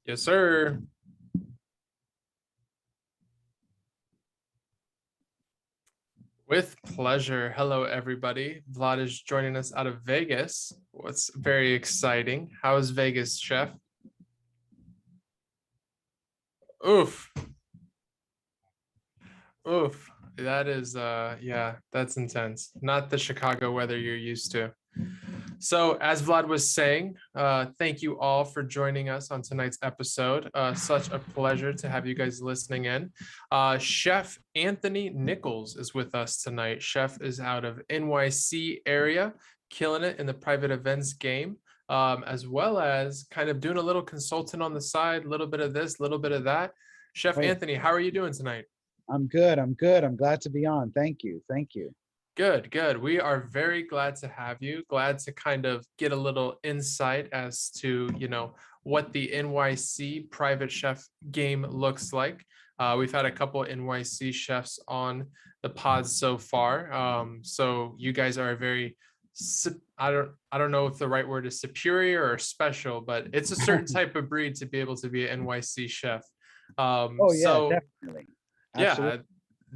Yes, sir. With pleasure. Hello, everybody. Vlad is joining us out of Vegas. What's very exciting. How is Vegas, Chef? Oof. Oof. That is yeah, that's intense. Not the Chicago weather you're used to. So, as Vlad was saying, thank you all for joining us on tonight's episode. Such a pleasure to have you guys listening in. Chef Anthony Nichols is with us tonight. Chef is out of NYC area, killing it in the private events game, as well as kind of doing a little consultant on the side, a little bit of this, a little bit of that. Chef Wait, Anthony, how are you doing tonight? I'm good. I'm good. I'm glad to be on. Thank you. Thank you. Good, good. We are very glad to have you. Glad to kind of get a little insight as to, what the NYC private chef game looks like. We've had a couple NYC chefs on the pod so far. So you guys are very, I don't know if the right word is superior or special, but it's a certain type of breed to be able to be an NYC chef. Oh yeah, So definitely. yeah, Absolutely.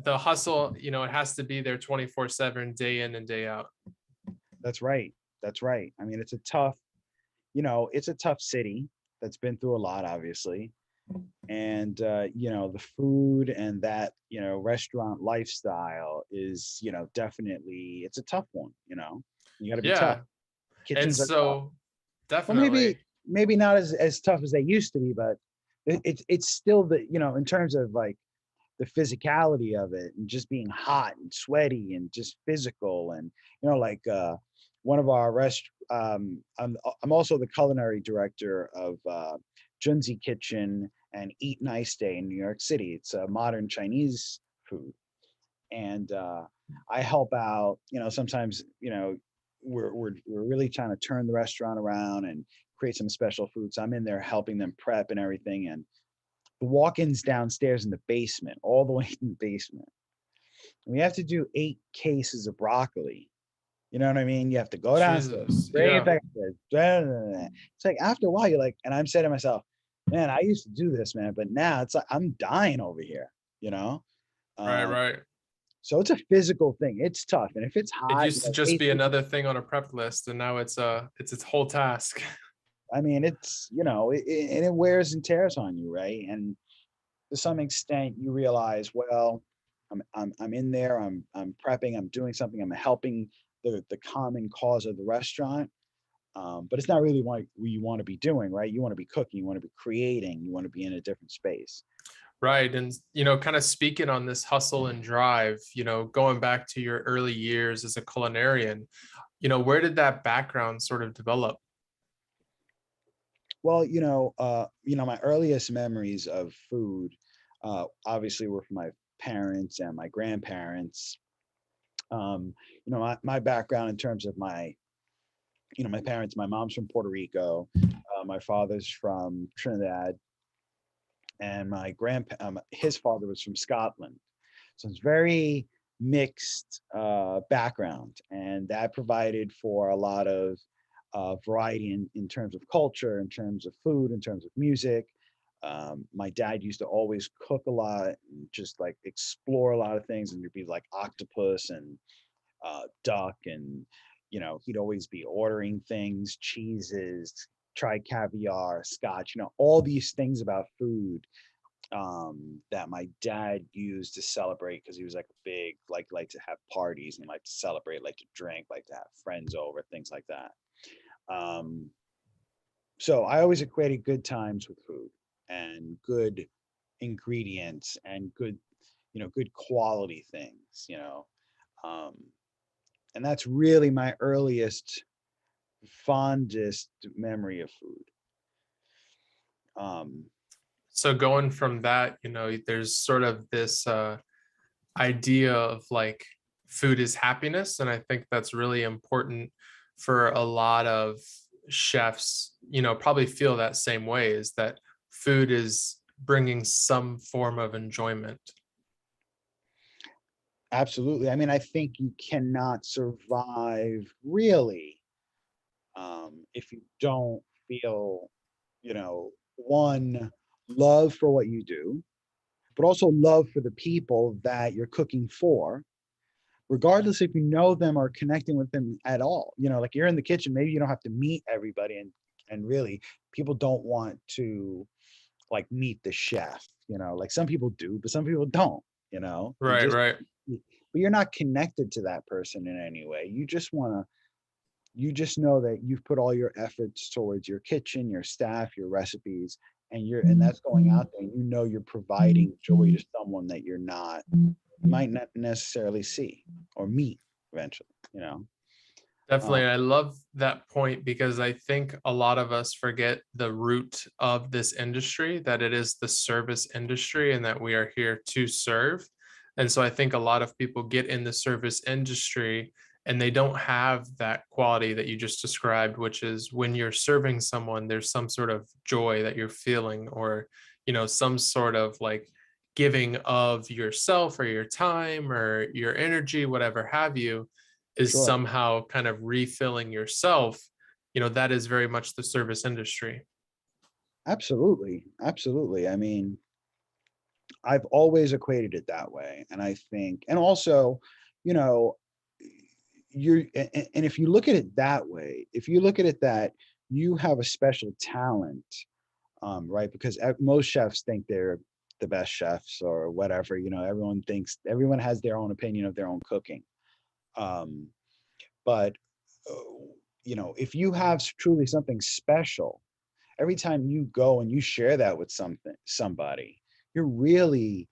the hustle, it has to be there 24/7, day in and day out. That's right. That's right. I mean, it's a tough city that's been through a lot, obviously. And the food and that, restaurant lifestyle is, definitely it's a tough one. You gotta be tough. Yeah. And Kitchens are tough. so Well, maybe definitely. maybe not as tough as they used to be, but it's still in terms of like the physicality of it and just being hot and sweaty and just physical and like one of our I'm also the culinary director of Junzi Kitchen and Eat Nice Day in New York City. It's a modern Chinese food, and I help out. Sometimes we're really trying to turn the restaurant around and create some special food. So I'm in there helping them prep and everything, and the walk-ins downstairs in the basement, all the way in the basement. And we have to do 8 cases of broccoli. You know what I mean? You have to go downstairs, Jesus. bring it Yeah. back upstairs. It's like after a while, you're like, and I'm saying to myself, man, I used to do this, man, but now it's like I'm dying over here, you know? Right, Um, right. so it's a physical thing. It's tough. And if it's It hot, used to just be another thing on a prep list, and now it's its whole task. I mean, and it wears and tears on you, right? And to some extent you realize, well, I'm in there, I'm prepping, I'm doing something, I'm helping the common cause of the restaurant. But it's not really what you want to be doing, right? You want to be cooking, you want to be creating, you want to be in a different space. Right. And, kind of speaking on this hustle and drive, going back to your early years as a culinarian, where did that background sort of develop? Well, my earliest memories of food, obviously, were from my parents and my grandparents. My background in terms of my parents, my mom's from Puerto Rico, my father's from Trinidad, and my grandpa, his father was from Scotland. So it's very mixed background, and that provided for a lot of variety in terms of culture, in terms of food, in terms of music. My dad used to always cook a lot and just like explore a lot of things, and there'd be like octopus and duck, and he'd always be ordering things, cheeses, try caviar, scotch, all these things about food that my dad used to celebrate, because he was like a big like to have parties and like to celebrate, like to drink, like to have friends over, things like that. um so I always equated good times with food and good ingredients and good quality things, um and that's really my earliest fondest memory of food. um So going from that, there's sort of this idea of like food is happiness. And I think that's really important for a lot of chefs, probably feel that same way, is that food is bringing some form of enjoyment. Absolutely. I mean, I think you cannot survive really if you don't feel, you know, one, love for what you do, but also love for the people that you're cooking for, regardless if you know them or connecting with them at all. Like you're in the kitchen, maybe you don't have to meet everybody, and really people don't want to like meet the chef, like some people do, but some people don't, you Right, just right. but you're not connected to that person in any way. You just know that you've put all your efforts towards your kitchen, your staff, your recipes, and that's going out there, and you're providing joy to someone that you might not necessarily see or meet eventually. Definitely. Um, I love that point because I think a lot of us forget the root of this industry, that it is the service industry and that we are here to serve. And so I think a lot of people get in the service industry and they don't have that quality that you just described, which is when you're serving someone, there's some sort of joy that you're feeling, or, some sort of like giving of yourself or your time or your energy, whatever have you, is sure. somehow kind of refilling yourself. That is very much the service industry. Absolutely. Absolutely. I mean, I've always equated it that way. And I think, and also, you know, and if you look at it that way, if you look at it that you have a special talent, right? Because most chefs think they're the best chefs or whatever, everyone has their own opinion of their own cooking. Um, but, uh, if you have truly something special, every time you go and you share that with somebody, you're really,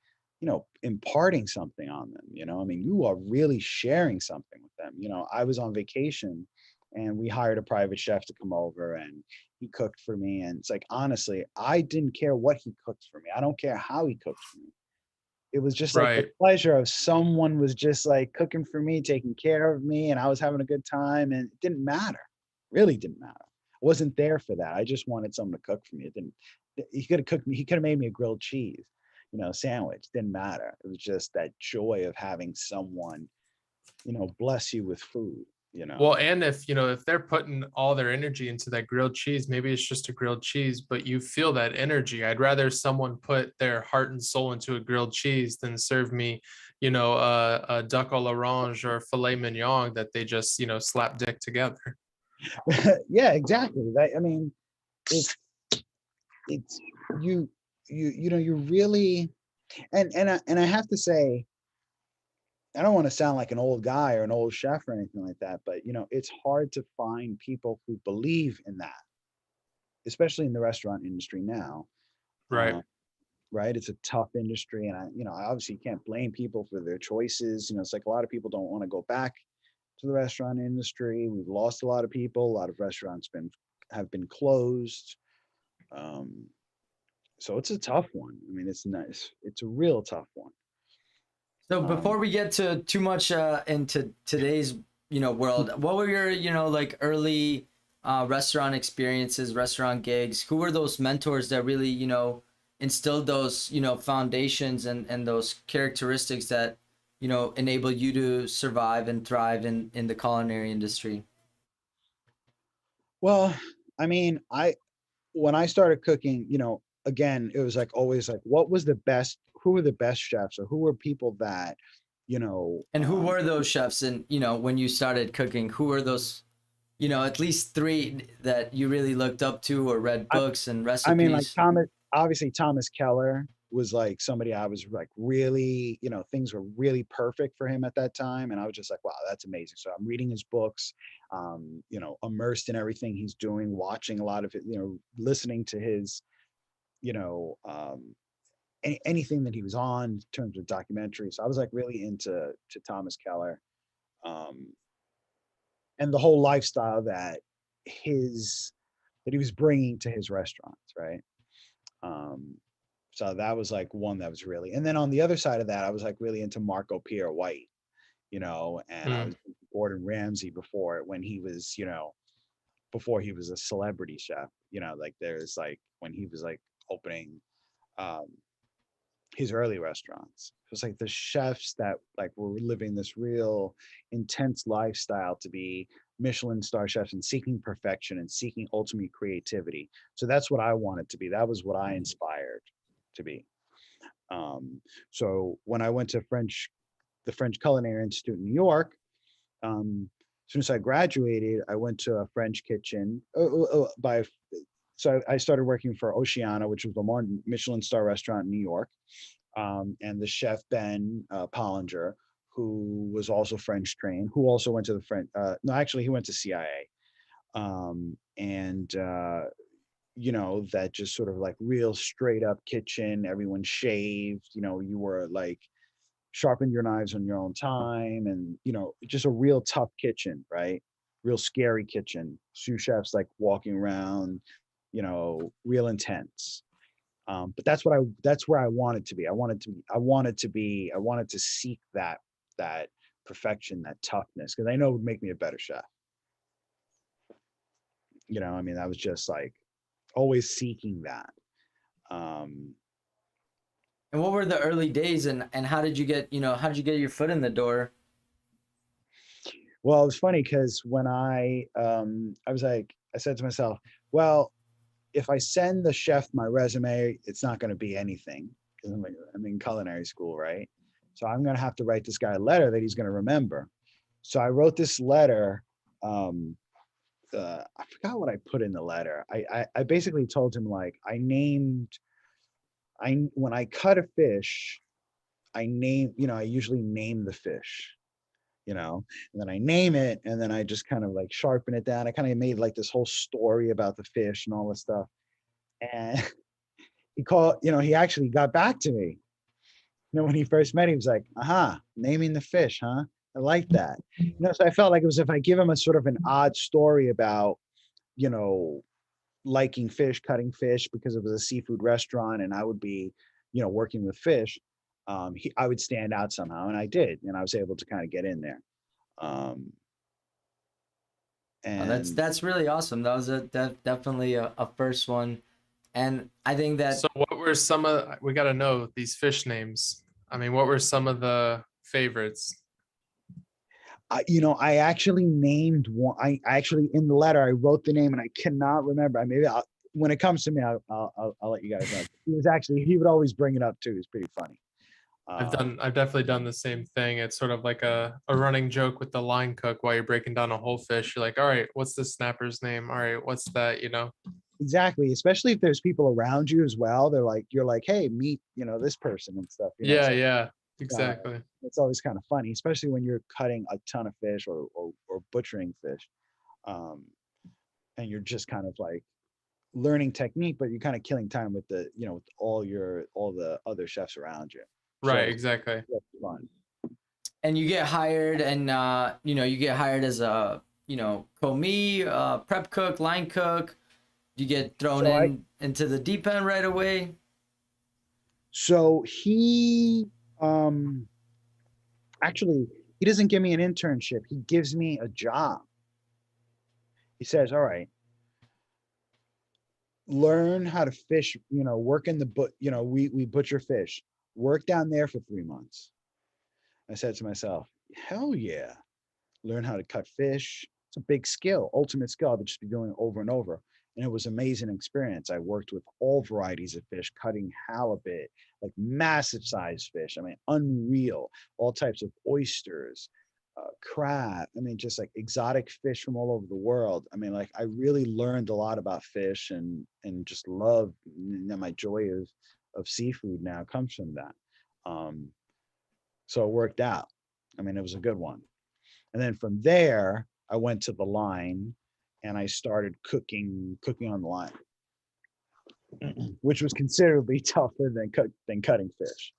imparting something on them. I mean, you are really sharing something with them. I was on vacation and we hired a private chef to come over, and he cooked for me, and it's like, honestly, I didn't care what he cooked for me. I don't care how he cooked for me. It was just like the Right. pleasure of someone was just like cooking for me, taking care of me, and I was having a good time, and it didn't matter. Really didn't matter. I wasn't there for that. I just wanted someone to cook for me. It didn't He could have cooked me, he could have made me a grilled cheese, sandwich. Didn't matter. It was just that joy of having someone, bless you with food. Well, and if they're putting all their energy into that grilled cheese, maybe it's just a grilled cheese, but you feel that energy. I'd rather someone put their heart and soul into a grilled cheese than serve me, a duck à l'orange or filet mignon that they just, slap dick together. Yeah, exactly. I mean, it's it's you really, and I have to say, I don't want to sound like an old guy or an old chef or anything like that, but it's hard to find people who believe in that, especially in the restaurant industry now. Right. Um, right? It's a tough industry, and I obviously can't blame people for their choices. It's like a lot of people don't want to go back to the restaurant industry. We've lost a lot of people. A lot of restaurants have been closed. Um, so it's a tough one. I mean, it's nice. It's a real tough one. So Um, before we get to too much into today's world, what were your like early restaurant experiences, restaurant gigs? Who were those mentors that really instilled those foundations and those characteristics that enable you to survive and thrive in the culinary industry? well, I mean, when I started cooking, again, it was like always like, what was the best? Who were the best chefs, or who were people that, you know, And who um, were those chefs? And when you started cooking, who were those at least three that you really looked up to or read I, books and I mean, like recipes? obviously Thomas Keller was like somebody I was like really, things were really perfect for him at that time. And I was just like, wow, that's amazing. So I'm reading his books, immersed in everything he's doing, watching a lot of it, listening to his, you know, anything that he was on in terms of documentaries. So I was like really into Thomas Keller, um, and the whole lifestyle his that he was bringing to his restaurants, right? Um, so that was like one that was really, and then on the other side of that, I was like really into Marco Pierre White, and I Mm. was into Gordon Ramsay when he was, before he was a celebrity chef, like there's like when he was like opening, um, his early restaurants. It was like the chefs that like were living this real intense lifestyle to be Michelin star chefs and seeking perfection and seeking ultimate creativity. So that's what I wanted to be. That was what I inspired to be. So when I went to the French Culinary Institute in New York, as soon as I graduated, I went to a French kitchen so I started working for Oceana, which was a Michelin star restaurant in New York. And the chef, Ben Pollinger, who was also French trained, who also went to the French, no, actually he went to CIA. And that just sort of like real straight up kitchen, everyone shaved, you were like, sharpened your knives on your own time, and just a real tough kitchen, right? Real scary kitchen, sous chefs like walking around, real intense. But that's where I wanted to be. I wanted to seek that perfection, that toughness, because I know it would make me a better chef. I was just like always seeking that. And what were the early days, and how did you get your foot in the door? Well, it was funny because when I was like, I said to myself, well, if I send the chef my resume, it's not going to be anything because I'm in culinary school, right? So I'm going to have to write this guy a letter that he's going to remember. So I wrote this letter. I forgot what I put in the letter. I basically told him like when I cut a fish, I usually name the fish, and then I name it, and then I just kind of like sharpen it down. I kind of made like this whole story about the fish and all this stuff. And he actually got back to me. When he first met, he was like, naming the fish, huh? I like that. So I felt like it was, if I give him a sort of an odd story about, liking fish, cutting fish, because it was a seafood restaurant and I would be, working with fish, I would stand out somehow, and I did, and I was able to kind of get in there. And That's really awesome. That was definitely a first one, and I think that. So what were we got to know these fish names. I mean, what were some of the favorites? I actually named one. I actually, in the letter, I wrote the name, and I cannot remember. When it comes to me, I'll let you guys know. He would always bring it up too. It's pretty funny. I've definitely done the same thing. It's sort of like a running joke with the line cook while you're breaking down a whole fish. You're like, all right, what's the snapper's name? All right, what's that? Exactly. Especially if there's people around you as well. You're like, hey, meet, this person and stuff. Yeah, so, yeah, exactly. It's always kind of funny, especially when you're cutting a ton of fish or butchering fish. And you're just kind of like learning technique, but you're kind of killing time with the, with all the other chefs around you. Right, So, exactly. it's fun. And you get hired, and you get hired as a commis, prep cook, line cook. You get thrown into the deep end right away. So he actually, he doesn't give me an internship. He gives me a job. He says, all right, learn how to fish, work in the we butcher fish, work down there for 3 months. I said to myself, hell yeah, learn how to cut fish. It's a big skill, ultimate skill. I would just be doing it over and over. And it was an amazing experience. I worked with all varieties of fish, cutting halibut, like massive size fish. I mean, unreal, all types of oysters, crab. I mean, just like exotic fish from all over the world. I mean, like I really learned a lot about fish, and just love, my joy of seafood now comes from that. So it worked out. I mean, it was a good one. And then from there, I went to the line and I started cooking on the line, which was considerably tougher than cutting fish.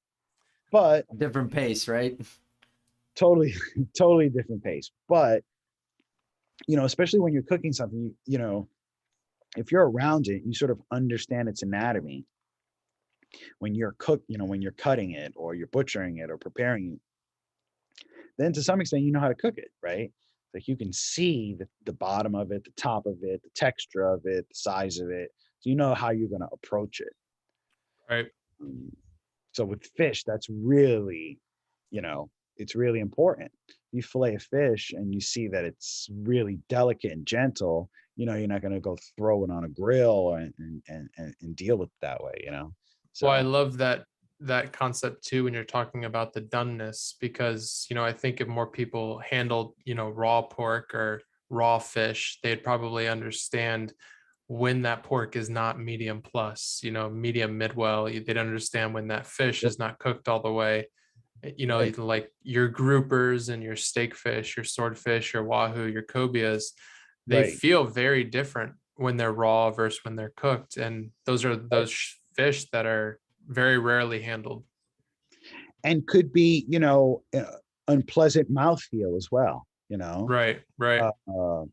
But different pace, right? Totally different pace. But, especially when you're cooking something, if you're around it, you sort of understand its anatomy. When you're when you're cutting it or you're butchering it or preparing it, then to some extent, you know how to cook it, right? Like you can see the bottom of it, the top of it, the texture of it, the size of it. So you know how you're going to approach it. Right. So with fish, that's really, you know, it's really important. You fillet a fish and you see that it's really delicate and gentle, you know, you're not going to go throw it on a grill and deal with it that way, you know? Well, I So, love that concept too when you're talking about the doneness, because I think if more people handled raw pork or raw fish, they'd probably understand when that pork is not medium plus, medium mid well. They'd understand when that fish yep, is not cooked all the way. right, Like your groupers and your steak fish, your swordfish, your wahoo, your cobias, they right. feel very different when they're raw versus when they're cooked. And those are those fish that are very rarely handled. And could be, unpleasant mouthfeel as well, you know? Right, right, Uh,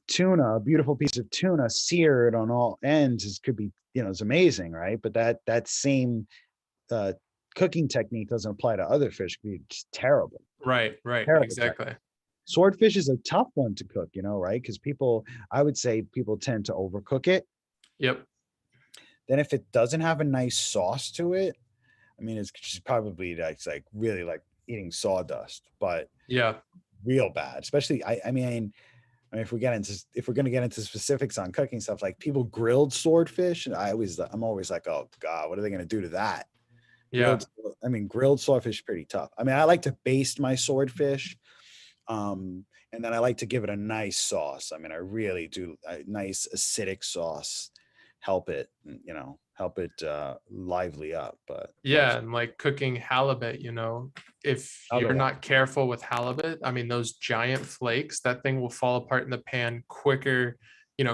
tuna, a beautiful piece of tuna seared on all ends could be, it's amazing, right? But that same uh, cooking technique doesn't apply to other fish. It could be just terrible, right, terrible. exactly. Swordfish is a tough one to cook, right? Because I would say people tend to overcook it. Yep. Then if it doesn't have a nice sauce to it, I mean, it's just probably like really like eating sawdust, but Yeah. real bad. Especially, I mean, if we're gonna get into specifics on cooking stuff, like people grilled swordfish, and I'm always like, oh God, what are they gonna do to that? Yeah. Grilled swordfish is pretty tough. I mean, I like to baste my swordfish, and then I like to give it a nice sauce. I mean, I really do a nice acidic sauce, help it lively up. But Yeah. And like cooking halibut, if other you're one, not careful with halibut, I mean, those giant flakes, that thing will fall apart in the pan quicker,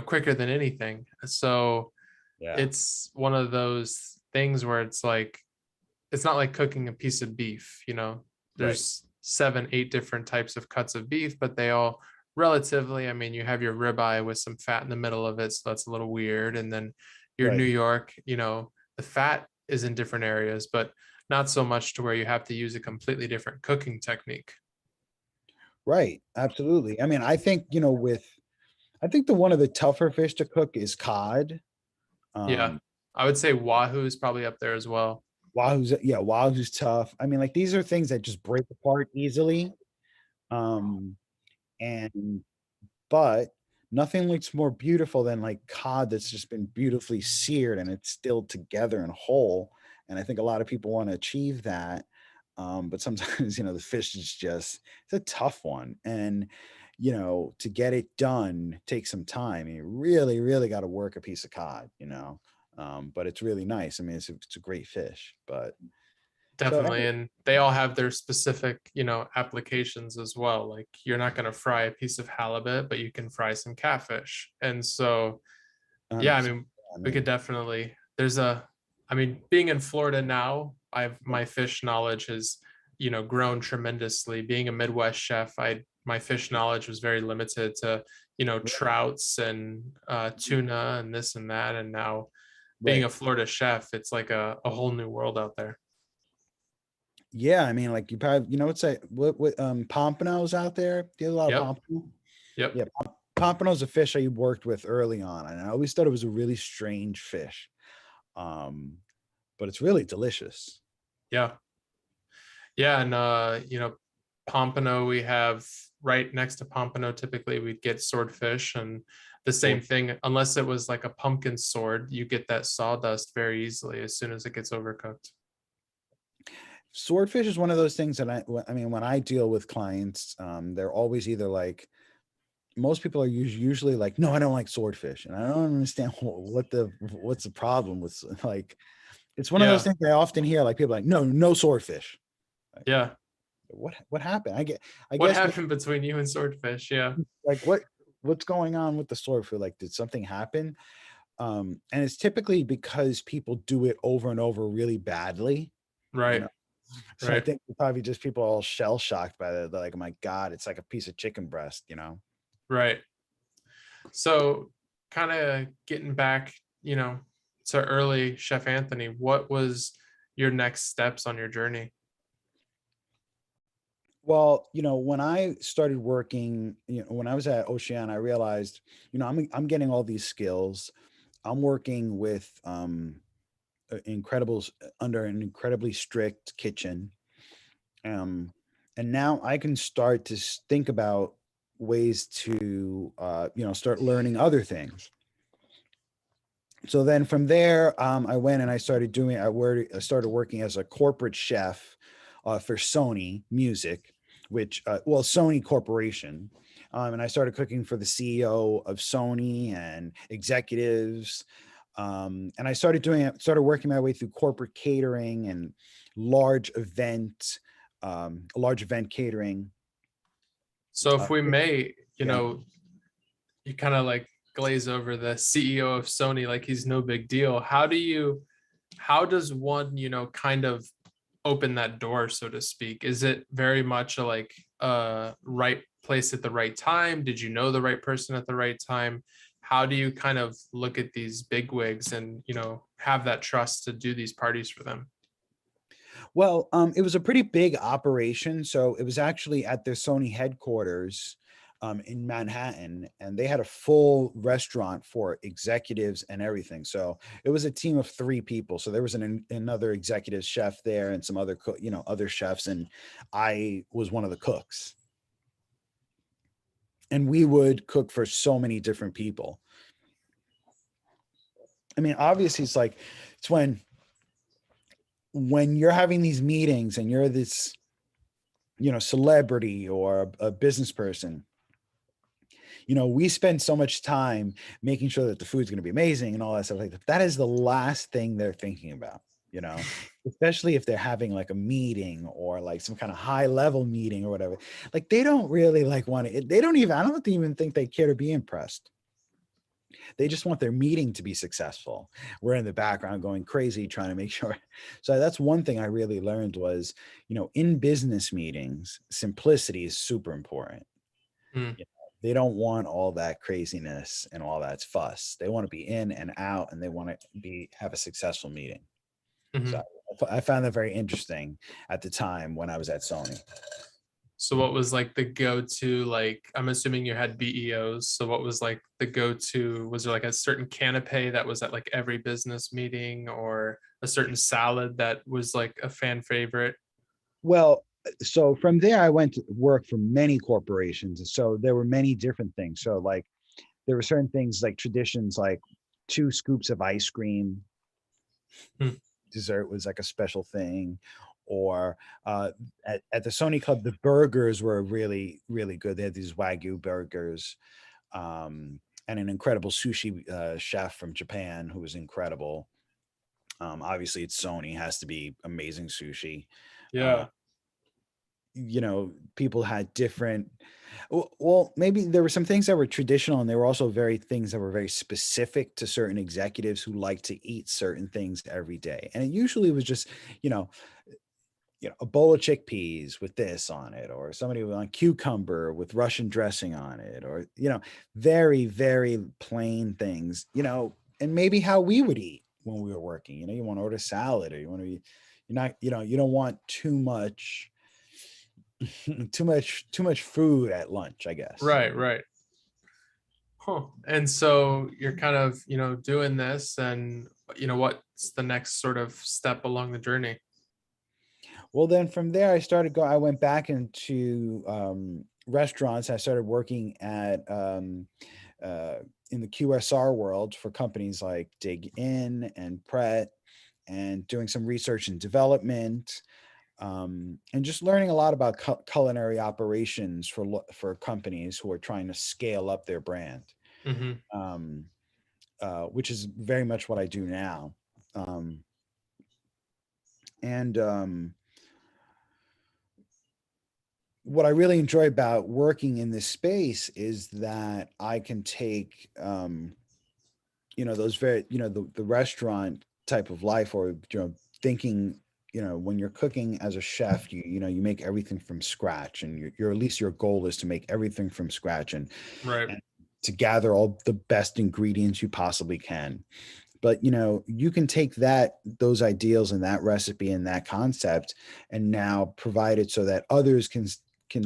quicker than anything. So yeah, it's one of those things where it's like, it's not like cooking a piece of beef, right, there's 7, 8 different types of cuts of beef, but they all relatively, I mean, you have your ribeye with some fat in the middle of it, so that's a little weird. And then your New right, York, the fat is in different areas, but not so much to where you have to use a completely different cooking technique. right, absolutely. I mean, I think the one of the tougher fish to cook is cod. Yeah. Um, I would say wahoo is probably up there as well. wahoo's tough. I mean, like these are things that just break apart easily. Um, and but nothing looks more beautiful than like cod that's just been beautifully seared and it's still together and whole. And I think a lot of people want to achieve that. But sometimes, the fish is just, it's a tough one. And, to get it done takes some time. You really, really got to work a piece of cod. But it's really nice. I mean, it's a great fish. But so Definitely. And they all have their specific, applications as well. Like you're not going to fry a piece of halibut, but you can fry some catfish. And so, yeah, I 100%. mean, I we could mean, definitely, I mean, being in Florida now, my fish knowledge has, grown tremendously. Being a Midwest chef, my fish knowledge was very limited to, trouts and tuna and this and that. And now being right. a Florida chef, it's like a whole new world out there. Yeah, I mean, like you probably, it's a what pompano's out there. Do you have a lot of Yep. pompano? Yep. Yeah, pompano's a fish I worked with early on, and I always thought it was a really strange fish. Um, but it's really delicious. Yeah. Yeah. And, pompano, we have right next to pompano, typically we'd get swordfish, and the same Sword, thing, unless it was like a pumpkin sword, you get that sawdust very easily as soon as it gets overcooked. swordfish is one of those things that I mean, when I deal with clients, they're always either like, most people are usually like, no, I don't like swordfish, and I don't understand what's the problem with like, it's one of those Yeah. things I often hear, like people like, no, no swordfish. Like, Yeah. what happened? I What guess happened between you and swordfish? Yeah. like what's going on with the sword food? Like, did something happen? And it's typically because people do it over and over really badly, you Right. know. So I Right. think probably just people are all shell shocked by that. They're like, oh my God, it's like a piece of chicken breast. Right. So kind of getting back, to early Chef Anthony, what was your next steps on your journey? Well, when I started working, when I was at Ocean, I realized, I'm getting all these skills. I'm working with under an incredibly strict kitchen. And now I can start to think about ways to, start learning other things. So then from there, I went and I started I started working as a corporate chef for Sony Music, Sony Corporation. And I started cooking for the CEO of Sony and executives. And I started working my way through corporate catering and large event, large event catering. So if we may, yeah. you kind of like glaze over the CEO of Sony like he's no big deal. How does one, kind of open that door, so to speak? Is it very much like a right place at the right time? Did you know the right person at the right time? How do you kind of look at these bigwigs and, have that trust to do these parties for them? Well, it was a pretty big operation. So it was actually at their Sony headquarters in Manhattan, and they had a full restaurant for executives and everything. So it was a team of 3 people. So there was another executive chef there and some other other chefs, and I was one of the cooks. And we would cook for so many different people. I mean, obviously, it's when you're having these meetings and you're this, celebrity or a business person, we spend so much time making sure that the food's going to be amazing and all that stuff. Like that is the last thing they're thinking about, especially if they're having like a meeting or like some kind of high level meeting or whatever. Like they don't really want to, I don't even think they care to be impressed. They just want their meeting to be successful. We're in the background going crazy, trying to make sure. So that's one thing I really learned was, in business meetings, simplicity is super important. Mm. They don't want all that craziness and all that fuss. They want to be in and out, and they want to have a successful meeting. Mhm. So I found that very interesting at the time when I was at Sony. So what was like the go-to, like, I'm assuming you had BEOs. So what was like the go-to, was there like a certain canapé that was at like every business meeting, or a certain salad that was like a fan favorite? Well, so from there, I went to work for many corporations. So there were many different things. So like there were certain things like traditions, like 2 scoops of ice cream. Hmm. Dessert was like a special thing. Or at the Sony Club, the burgers were really, really good. They had these Wagyu burgers, and an incredible sushi chef from Japan who was incredible. Obviously, it's Sony, has to be amazing sushi. Yeah. People had different, well, maybe there were some things that were traditional, and there were also things that were very specific to certain executives who like to eat certain things every day. And it usually was just, a bowl of chickpeas with this on it, or somebody on cucumber with Russian dressing on it, or, very, very plain things, and maybe how we would eat when we were working. You want to order salad, or you want to be, you're not, you don't want too much food at lunch, I guess. Right. Huh. And so you're kind of, doing this, and, what's the next sort of step along the journey? Well, then from there, I went back into restaurants. I started working at in the QSR world for companies like Dig In and Pret, and doing some research and development, and just learning a lot about culinary operations for companies who are trying to scale up their brand, Mhm. which is very much what I do now. And what I really enjoy about working in this space is that I can take, those very, the restaurant type of life, or, thinking, when you're cooking as a chef, you make everything from scratch, and at least your goal is to make everything from scratch, and Right. to gather all the best ingredients you possibly can. But, you can take those ideals and that recipe and that concept, and now provide it so that others can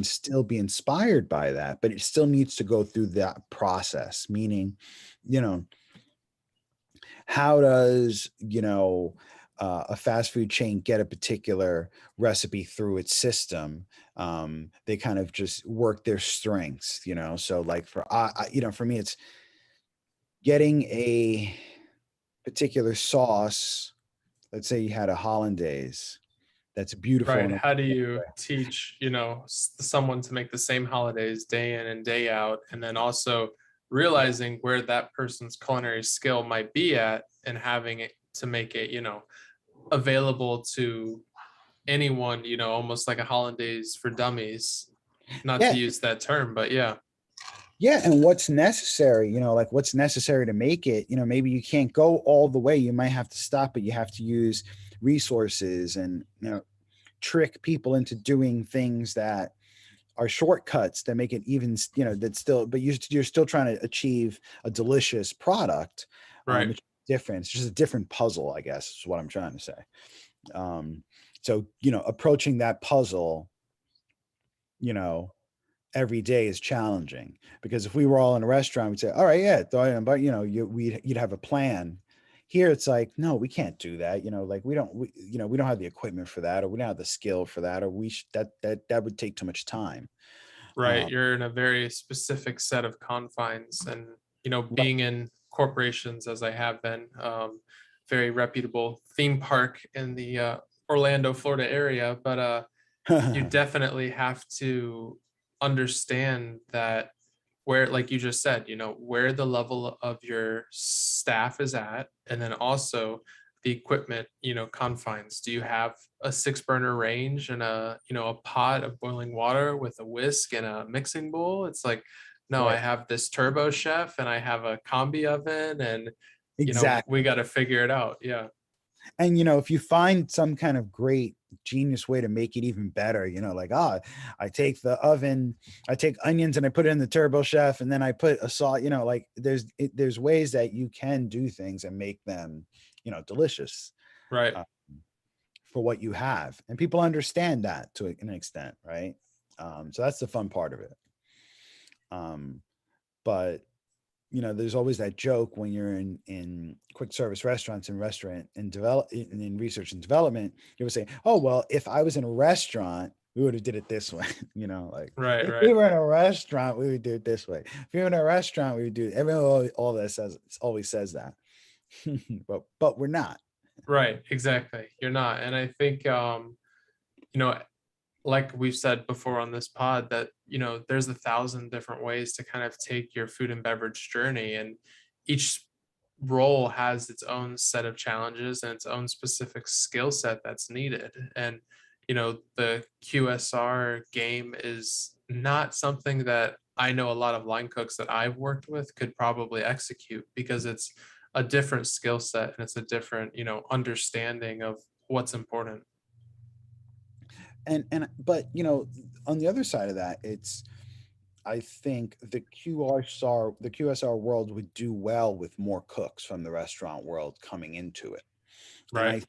still be inspired by that, but it still needs to go through that process. Meaning, how does, a fast food chain get a particular recipe through its system. They kind of just work their strengths, you know. So like for me, it's getting a particular sauce. Let's say you had a hollandaise that's beautiful. Right. How do you teach, someone to make the same holidays day in and day out, and then also realizing where that person's culinary skill might be at and having it to make it, available to anyone, almost like a hollandaise for dummies, not to Yeah, use that term, but yeah. yeah, and what's necessary, like what's necessary to make it, maybe you can't go all the way. You might have to stop, but you have to use resources and, trick people into doing things that are shortcuts that make it even, that still, but you're still trying to achieve a delicious product. Right. Which is different. It's just a different puzzle, I guess, is what I'm trying to say. So, approaching that puzzle, every day is challenging, because if we were all in a restaurant, we'd say, all right, yeah, but you'd have a plan. Here it's like, no, we can't do that. Like we don't have the equipment for that, or we don't have the skill for that, or that would take too much time. Right. You're in a very specific set of confines, and, being in corporations as I have been, very reputable theme park in the Orlando, Florida area, but you definitely have to understand that where, like you just said, where the level of your staff is at, and then also the equipment, confines. Do you have a 6 burner range and a pot of boiling water with a whisk and a mixing bowl? It's like, no, I Right. have this turbo chef and I have a combi oven, and Exactly. we got to figure it out. Yeah. And if you find some kind of great genius way to make it even better, like, I take the oven, I take onions and I put it in the turbo chef, and then I put a salt, like there's ways that you can do things and make them, delicious, Right. uh, for what you have, and people understand that to an extent, right? So that's the fun part of it. But there's always that joke when you're in quick service restaurants and in research and development. You would say, "Oh well, if I was in a restaurant, we would have did it this way." Like Right. if Right. we were in a restaurant, we would do it this way. If we were in a restaurant, we would do everyone. All that always says that, but we're not. Right. Exactly. You're not. And I think, you know, like we've said before on this pod, that there's 1,000 different ways to kind of take your food and beverage journey, and each role has its own set of challenges and its own specific skill set that's needed. And the QSR game is not something that I know a lot of line cooks that I've worked with could probably execute, because it's a different skill set and it's a different understanding of what's important. But on the other side of that, it's, I think the QSR world would do well with more cooks from the restaurant world coming into it. And Right.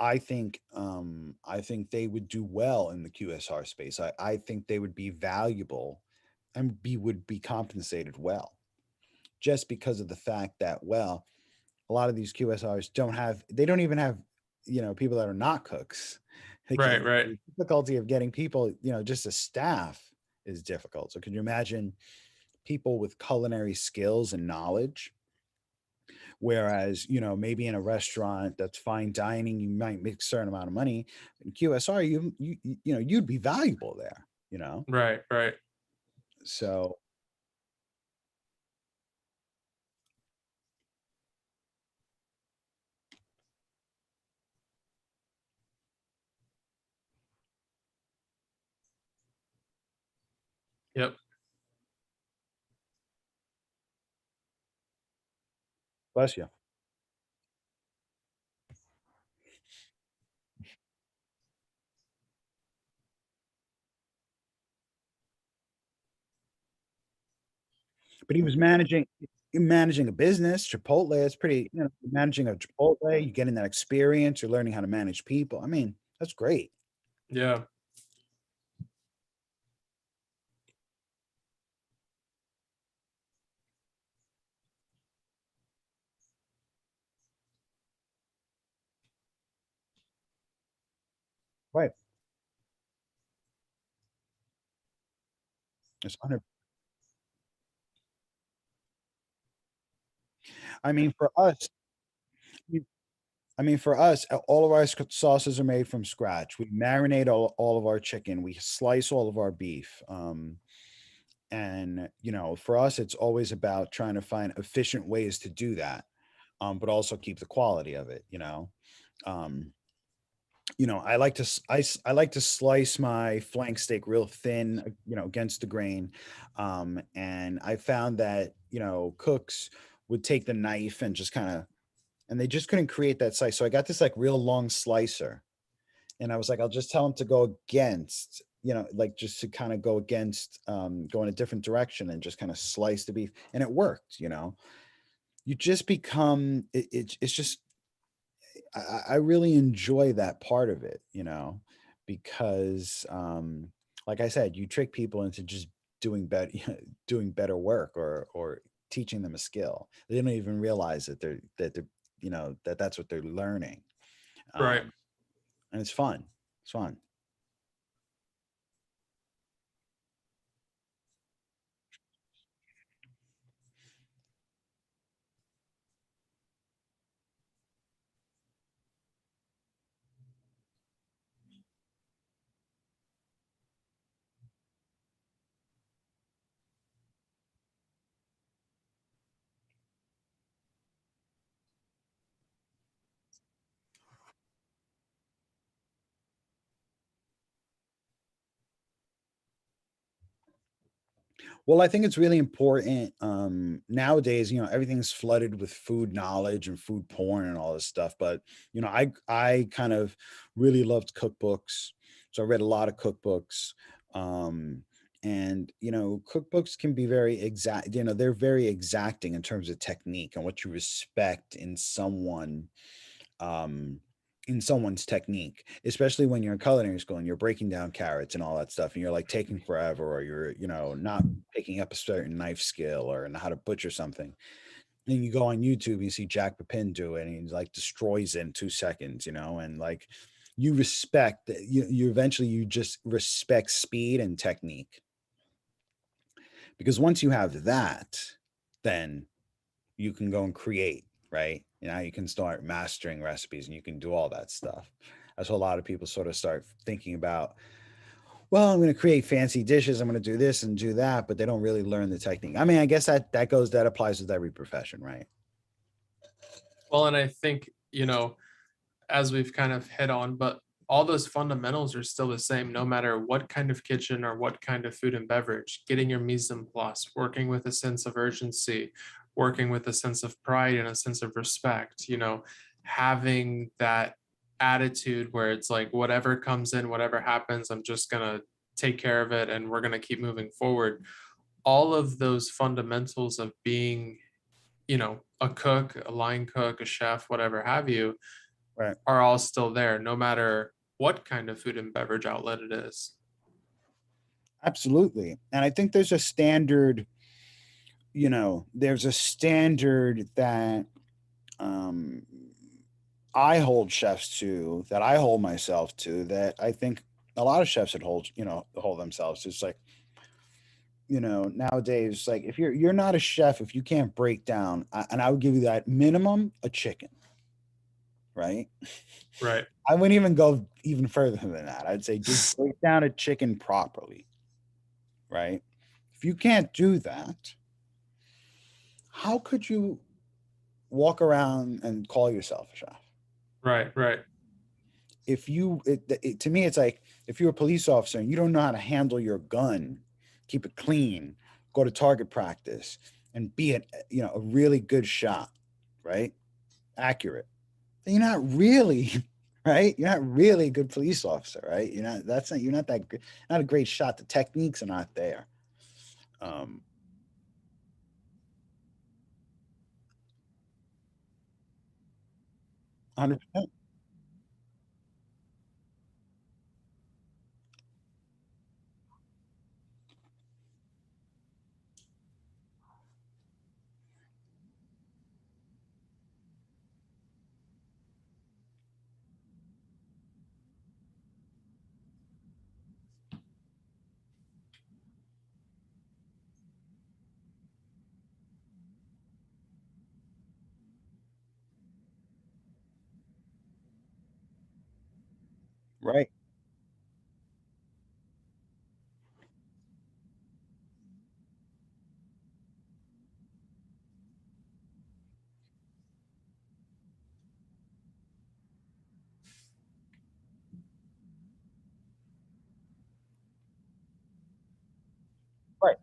I think they would do well in the QSR space. I think they would be valuable and would be compensated well, just because of the fact that, well, a lot of these QSRs they don't even have, people that are not cooks. Right. Right. The difficulty of getting people, just a staff is difficult. So could you imagine people with culinary skills and knowledge? Whereas, maybe in a restaurant that's fine dining, you might make a certain amount of money. In QSR, you'd be valuable there. Right. Right. So Yep. bless you. But he was managing a business, Chipotle. It's pretty, managing a Chipotle, you're getting that experience, you're learning how to manage people. I mean, that's great. Yeah. Right. It's 100. I mean, for us, we- I mean, for us, all of our sauces are made from scratch. We marinate all of our chicken. We slice all of our beef. And for us, it's always about trying to find efficient ways to do that, but also keep the quality of it. Um, I like to I like to slice my flank steak real thin, against the grain. And I found that cooks would take the knife and just kind of, and they just couldn't create that slice. So I got this like real long slicer, and I was like, I'll just tell them to go against, like just to kind of go against, go in a different direction and just kind of slice the beef, and it worked. You just become it's just I really enjoy that part of it, because like I said, you trick people into just doing better doing better work, or teaching them a skill. They don't even realize that they're that's what they're learning. Right. And it's fun. It's fun. Well, I think it's really important, nowadays, everything's flooded with food knowledge and food porn and all this stuff. But, I kind of really loved cookbooks. So I read a lot of cookbooks. And, cookbooks can be very exact, they're very exacting in terms of technique and what you respect um, in someone's technique, especially when you're in culinary school and you're breaking down carrots and all that stuff, and you're like taking forever, or you're, not picking up a certain knife skill or how to butcher something. And you go on YouTube, and you see Jack Pepin do it, and he like destroys it in 2 seconds, and like you respect that you eventually you just respect speed and technique, because once you have that, then you can go and create, right? You can start mastering recipes, and you can do all that stuff. That's what a lot of people sort of start thinking about. Well, I'm going to create fancy dishes. I'm going to do this and do that, but they don't really learn the technique. I mean, I guess that applies with every profession, right? Well, and I think, as we've kind of hit on, but all those fundamentals are still the same, no matter what kind of kitchen or what kind of food and beverage. Getting your mise en place, working with a sense of urgency, working with a sense of pride and a sense of respect, having that attitude where it's like, whatever comes in, whatever happens, I'm just going to take care of it and we're going to keep moving forward. All of those fundamentals of being, a cook, a line cook, a chef, whatever have you, Right. are all still there, no matter what kind of food and beverage outlet it is. Absolutely. And I think there's a standard, there's a standard that, um, I hold chefs to, that I hold myself to, that I think a lot of chefs would hold themselves to. It's like, nowadays, like if you're not a chef, if you can't break down, and I would give you that minimum a chicken, right? Right. I wouldn't even go even further than that. I'd say just break down a chicken properly, right? If you can't do that, how could you walk around and call yourself a chef? Right. Right. If you to me, it's like if you're a police officer and you don't know how to handle your gun, keep it clean, go to target practice, and be a really good shot, right? Accurate, then you're not really right. You're not really a good police officer, right? You're not that good, not a great shot. The techniques are not there. um 100%. Right. Right.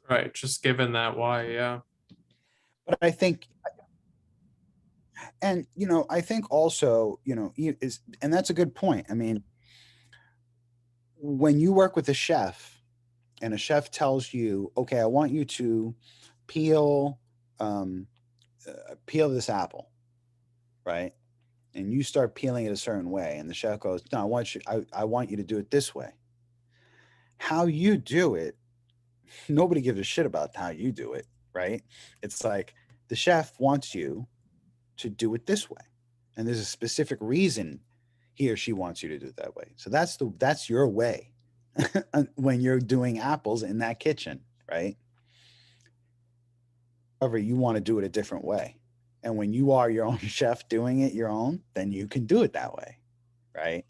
Right. Just given that why, yeah. But I think, and I think also, is, and that's a good point. I mean, when you work with a chef and a chef tells you, okay, I want you to peel, um, peel this apple, right? And you start peeling it a certain way, and the chef goes, no, I want you to do it this way. How you do it, nobody gives a shit about how you do it, right? It's like the chef wants you to do it this way, and there's a specific reason he or she wants you to do it that way. So that's your way when you're doing apples in that kitchen, right? However, you want to do it a different way. And when you are your own chef doing it your own, then you can do it that way, right?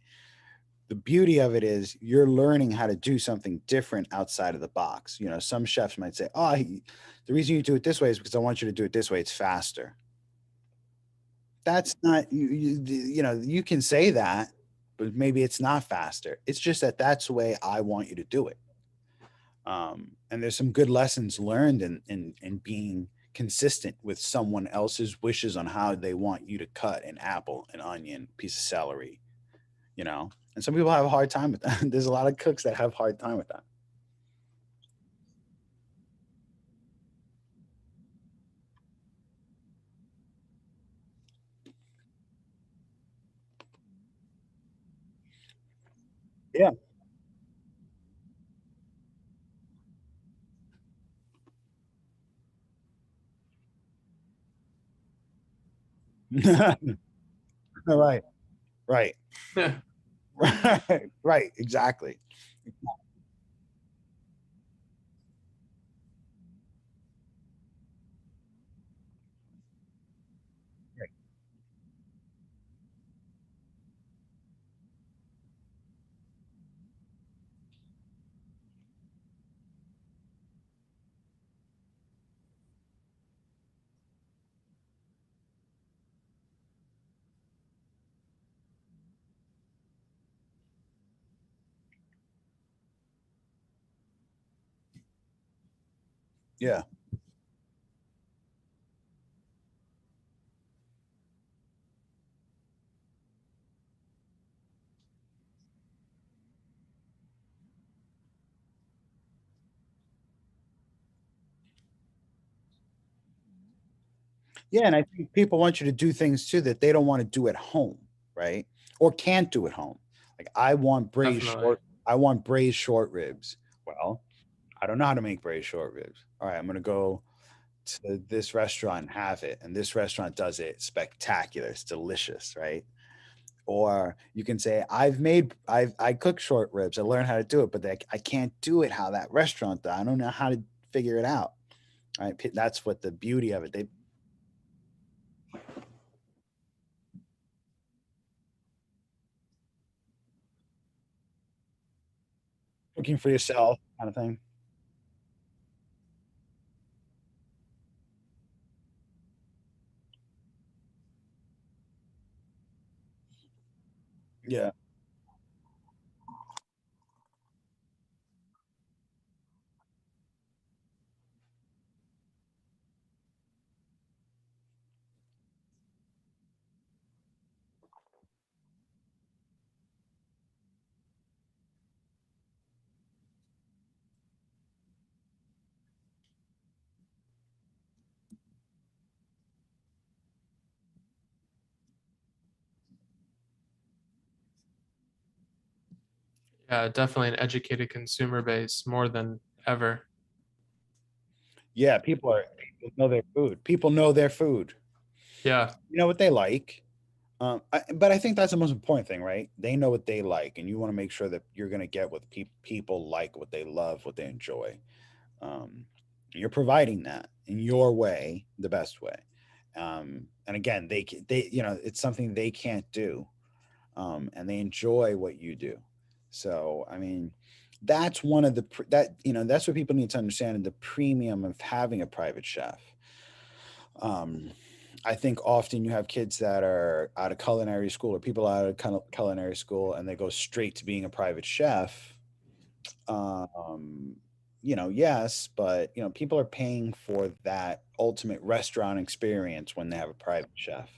The beauty of it is you're learning how to do something different outside of the box. Some chefs might say, "Oh, the reason you do it this way is because I want you to do it this way. It's faster." That's not you can say that, but maybe it's not faster. It's just that that's the way I want you to do it. And there's some good lessons learned in being consistent with someone else's wishes on how they want you to cut an apple, an onion, piece of celery, And some people have a hard time with that. There's a lot of cooks that have a hard time with that. Yeah. Right. Right. Right. Right. Exactly. Right. Yeah. Yeah, and I think people want you to do things too that they don't want to do at home, right? Or can't do at home. Like Definitely. I want braised short ribs. Well, I don't know how to make braised short ribs. All right, I'm gonna go to this restaurant and have it, and this restaurant does it spectacular. It's delicious, right? Or you can say, I cook short ribs. I learned how to do it, but I can't do it how that restaurant does. I don't know how to figure it out. Right? That's what the beauty of it. They cooking for yourself kind of thing. Yeah. Yeah, definitely an educated consumer base more than ever. Yeah, people know their food. People know their food. Yeah, You know what they like. But I think that's the most important thing, right? They know what they like, and you want to make sure that you're going to get what people like, what they love, what they enjoy. You're providing that in your way, the best way. And again, it's something they can't do, and they enjoy what you do. So, I mean, that's one of the that's what people need to understand, the premium of having a private chef. Um, I think often you have kids that are out of culinary school or people out of culinary school and they go straight to being a private chef. Um, yes, but people are paying for that ultimate restaurant experience when they have a private chef.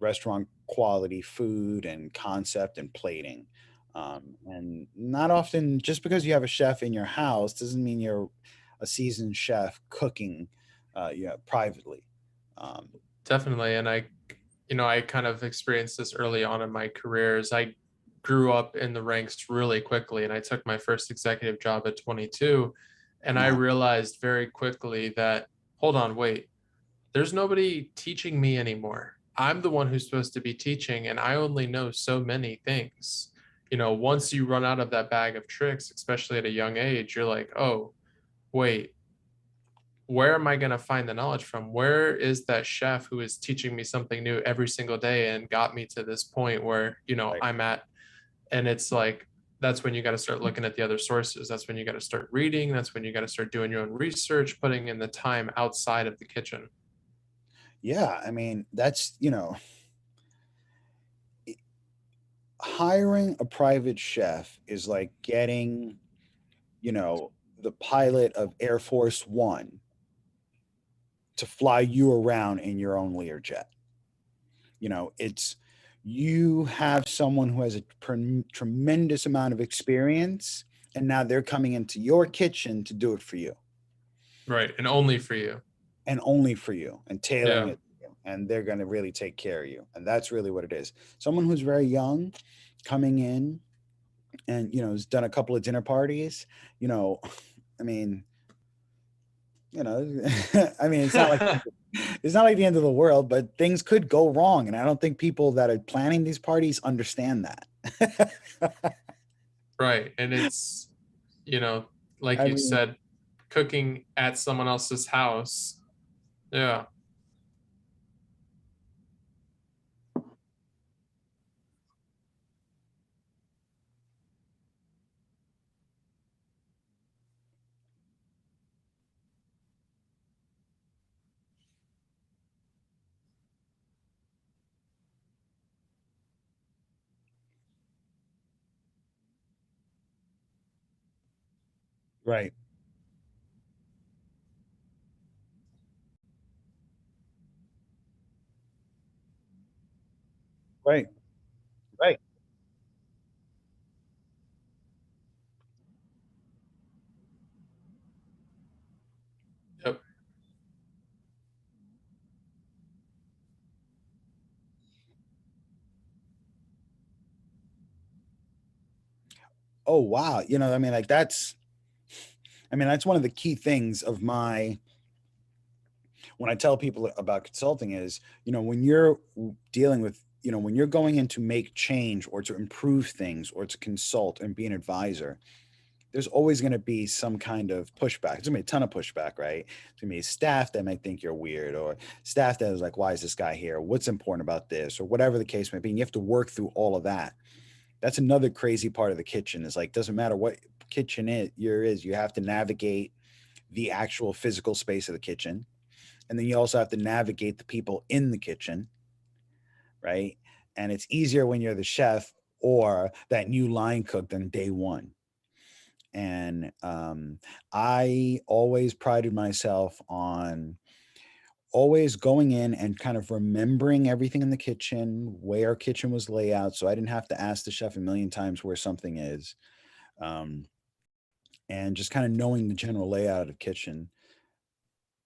Restaurant quality food and concept and plating. And not often, just because you have a chef in your house doesn't mean you're a seasoned chef cooking, privately. Um, definitely. And I kind of experienced this early on in my career as I grew up in the ranks really quickly. And I took my first executive job at 22. And I wow. realized very quickly that, hold on, wait, there's nobody teaching me anymore. I'm the one who's supposed to be teaching, and I only know so many things. Once you run out of that bag of tricks, especially at a young age, you're like, oh, wait, where am I going to find the knowledge from? Where is that chef who is teaching me something new every single day and got me to this point where, Right. I'm at? And it's like, that's when you got to start looking at the other sources. That's when you got to start reading. That's when you got to start doing your own research, putting in the time outside of the kitchen. Yeah, I mean, hiring a private chef is like getting, you know, the pilot of Air Force One to fly you around in your own Learjet. It's you have someone who has a tremendous amount of experience, and now they're coming into your kitchen to do it for you Right. And only for you. and only for you and tailoring Yeah. it to you. And they're going to really take care of you. And that's really what it is. Someone who's very young coming in and, has done a couple of dinner parties, you know, I mean, I mean, it's not like the end of the world, but things could go wrong. And I don't think people that are planning these parties understand that. Right. And it's, you know, like I you mean, said, cooking at someone else's house. Yeah. right, right, right. Yep. Oh, wow. That's one of the key things of when I tell people about consulting is, when you're dealing with, when you're going in to make change or to improve things or to consult and be an advisor, there's always going to be some kind of pushback. There's going to be a ton of pushback, right? There's going to be staff that might think you're weird or staff that is like, why is this guy here? What's important about this? Or whatever the case may be. And you have to work through all of that. That's another crazy part of the kitchen is like, doesn't matter what kitchen you have to navigate the actual physical space of the kitchen. And then you also have to navigate the people in the kitchen, right? And it's easier when you're the chef or that new line cook than day one. And I always prided myself on always going in and kind of remembering everything in the kitchen, where kitchen was laid out, so I didn't have to ask the chef a million times where something is, um, and just kind of knowing the general layout of the kitchen.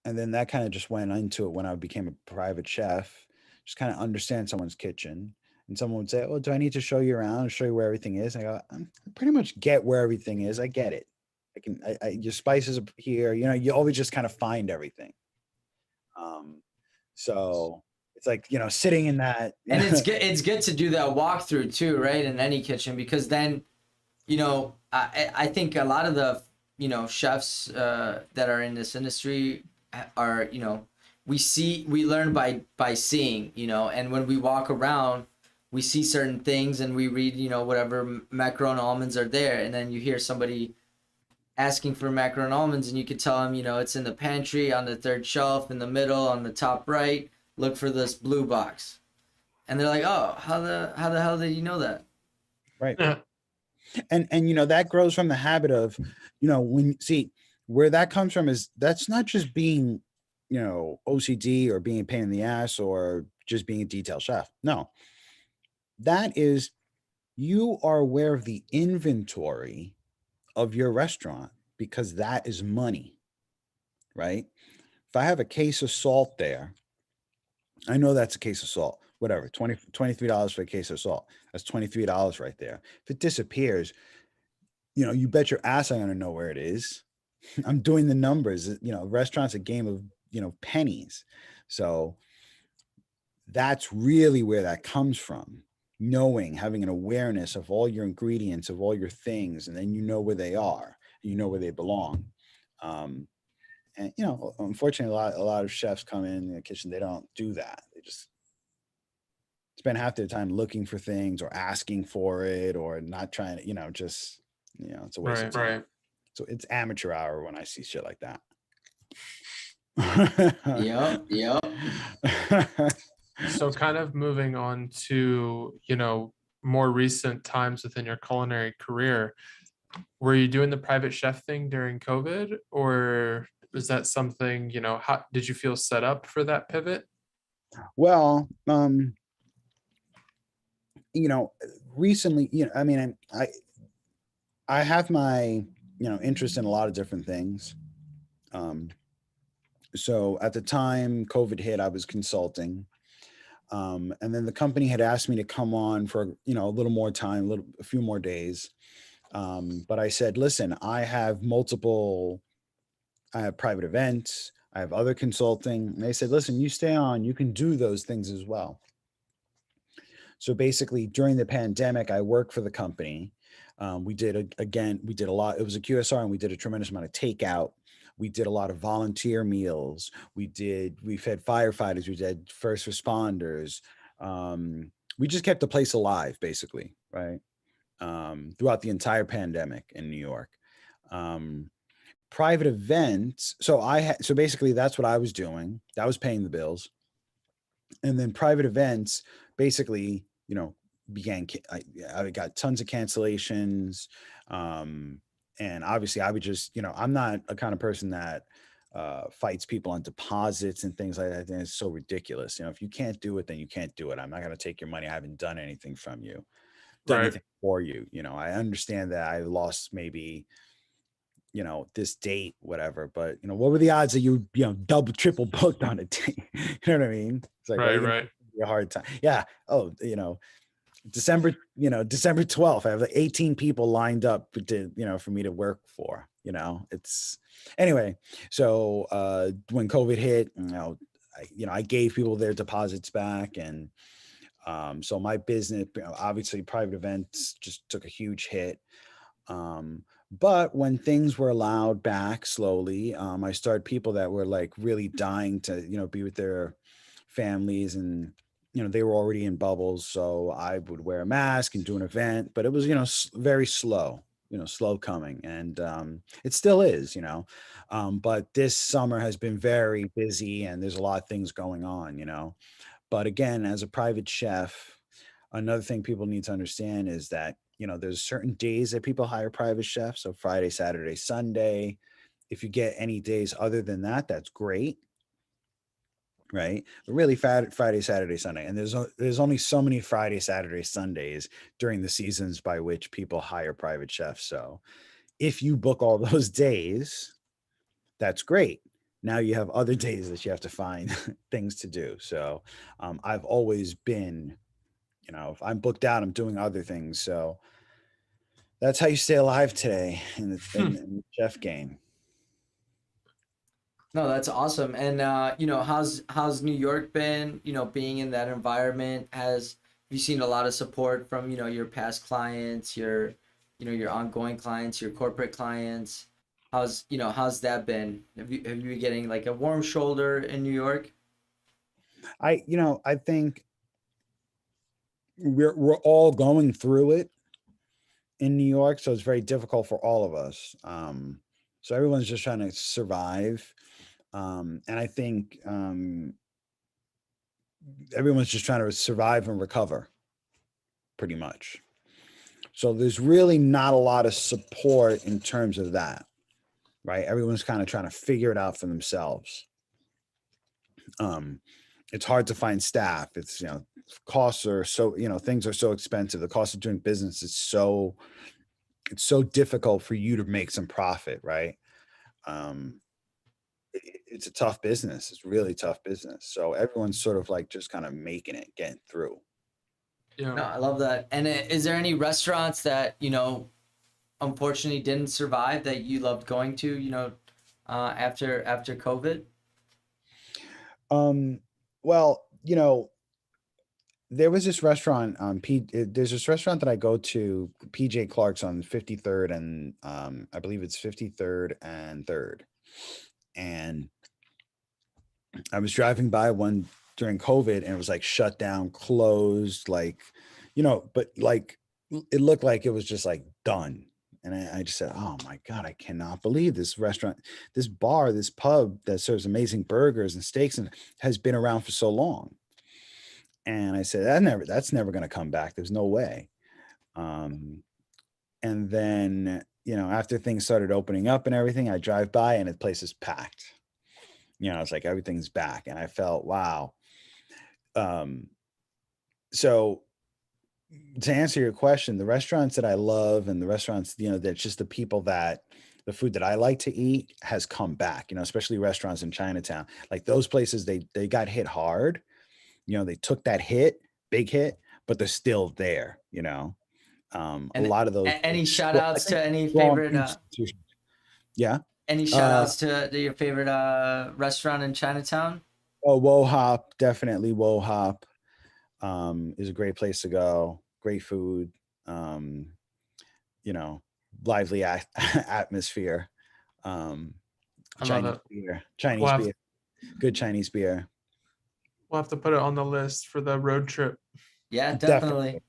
And then that kind of just went into it when I became a private chef, just kind of understand someone's kitchen, And someone would say, "Oh, do I need to show you around, show you where everything is?" And I go, I pretty much get where everything is. I get it. Your spices are here. You know, you always just kind of find everything. So it's like, you know, sitting in that. And it's good to do that walkthrough too, right? In any kitchen, because then, you know, I think a lot of the, you know, chefs that are in this industry are, you know, we learn by seeing, you know, and when we walk around, we see certain things and we read, you know, whatever macaron almonds are there, and then you hear somebody asking for macaron almonds, and you could tell them, you know, it's in the pantry on the third shelf in the middle on the top right. Look for this blue box, and they're like, "Oh, how the hell did you know that?" Right. And you know, that grows from the habit of, you know, when see where that comes from is that's not just being, you know, OCD or being a pain in the ass or just being a detail chef. No, that is, you are aware of the inventory of your restaurant because that is money, right? If I have a case of salt there, I know that's a case of salt, whatever, $23 for a case of salt. That's $23 right there. If it disappears, you know, you bet your ass I'm going to know where it is. I'm doing the numbers. You know, restaurant's a game of, you know, pennies. So that's really where that comes from. Knowing, having an awareness of all your ingredients, of all your things, and then you know where they are, you know where they belong. And you know, unfortunately, a lot of chefs come in the kitchen, they don't do that. They just spend half their time looking for things or asking for it or not trying to, you know, just, you know, it's a waste of time. Right. So it's amateur hour when I see shit like that. Yep. So kind of moving on to, you know, more recent times within your culinary career, were you doing the private chef thing during COVID, or was that something, you know, how did you feel set up for that pivot? Well, you know, recently, you know, I mean, I have my, you know, interest in a lot of different things. So at the time COVID hit, I was consulting. And then the company had asked me to come on for, you know, a little more time, a few more days. But I said, listen, I have private events, I have other consulting. And they said, listen, you stay on, you can do those things as well. So basically during the pandemic, I worked for the company. We did a lot. It was a QSR and we did a tremendous amount of takeout. We did a lot of volunteer meals. We fed firefighters. We did first responders. We just kept the place alive, basically, right? Throughout the entire pandemic in New York. Private events. So basically that's what I was doing. That was paying the bills. And then private events, basically, you know, I got tons of cancellations. And obviously I would just, you know, I'm not a kind of person that fights people on deposits and things like that. I think it's so ridiculous. You know, if you can't do it, then you can't do it. I'm not going to take your money. I haven't done anything from you, done Right. anything for you. You know, I understand that I lost maybe, you know, this date, whatever, but you know, what were the odds that you know, double, triple booked on a date? You know what I mean? It's like, Right. a hard time. Yeah. Oh, you know, December 12th, I have like 18 people lined up to, you know, for me to work for, you know, it's anyway. So, when COVID hit, you know, I gave people their deposits back. And, so my business, you know, obviously private events just took a huge hit. But when things were allowed back slowly, I started people that were like really dying to, you know, be with their families, and, you know, they were already in bubbles. So I would wear a mask and do an event, but it was, you know, very slow, you know, slow coming. And it still is, you know, but this summer has been very busy and there's a lot of things going on, you know. But again, as a private chef, another thing people need to understand is that, you know, there's certain days that people hire private chefs. So Friday, Saturday, Sunday. If you get any days other than that, that's great. Right. But really Friday, Saturday, Sunday. And there's only so many Friday, Saturday, Sundays during the seasons by which people hire private chefs. So if you book all those days, that's great. Now you have other days that you have to find things to do. So I've always been if I'm booked out, I'm doing other things. So that's how you stay alive today in the chef game. No, that's awesome. And how's New York been? Being in that environment, have you seen a lot of support from your past clients, your ongoing clients, your corporate clients? How's that been? Have you been getting like a warm shoulder in New York? I think we're all going through it in New York, so it's very difficult for all of us. So everyone's just trying to survive. And I think everyone's just trying to survive and recover pretty much. So there's really not a lot of support in terms of that, right? Everyone's kind of trying to figure it out for themselves. It's hard to find staff. It's, costs are so, things are so expensive. The cost of doing business is it's so difficult for you to make some profit, right? It's a tough business. It's really tough business. So everyone's sort of like just kind of making it, getting through. No, Yeah. I love that. And is there any restaurants that unfortunately didn't survive that you loved going to? After COVID? Well, there was this restaurant there's this restaurant that I go to, PJ Clark's on 53rd and I believe it's 53rd and 3rd. And I was driving by one during COVID and it was like shut down, closed, like, but like it looked like it was just like done. And I just said, oh my God, I cannot believe this restaurant, this bar, this pub that serves amazing burgers and steaks and has been around for so long. And I said, that's never going to come back. There's no way. And then, after things started opening up and everything, I drive by and the place is packed. It's like everything's back. And I felt, wow. So to answer your question, the restaurants that I love and the restaurants, that's just the food that I like to eat has come back, especially restaurants in Chinatown. Like those places, they got hit hard. They took that big hit, but they're still there, a lot of those. Any shout outs to any favorite, yeah. any shout outs to your favorite restaurant in Chinatown? Oh, Wo Hop, definitely Wo Hop is a great place to go. Great food, lively atmosphere. Chinese beer, good Chinese beer. We'll have to put it on the list for the road trip. Yeah, definitely.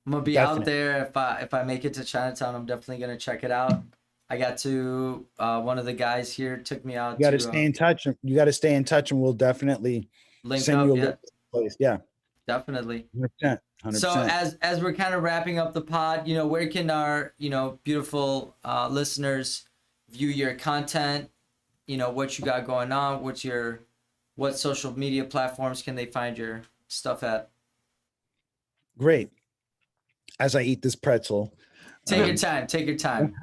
I'm gonna be out there if I make it to Chinatown. I'm definitely gonna check it out. I got to one of the guys here took me out. You got to stay in touch. You got to stay in touch, and we'll definitely send you a place. Yeah, definitely. 100%. So as we're kind of wrapping up the pod, where can our beautiful listeners view your content? What you got going on? What social media platforms can they find your stuff at? Great. As I eat this pretzel. Take your time. Take your time.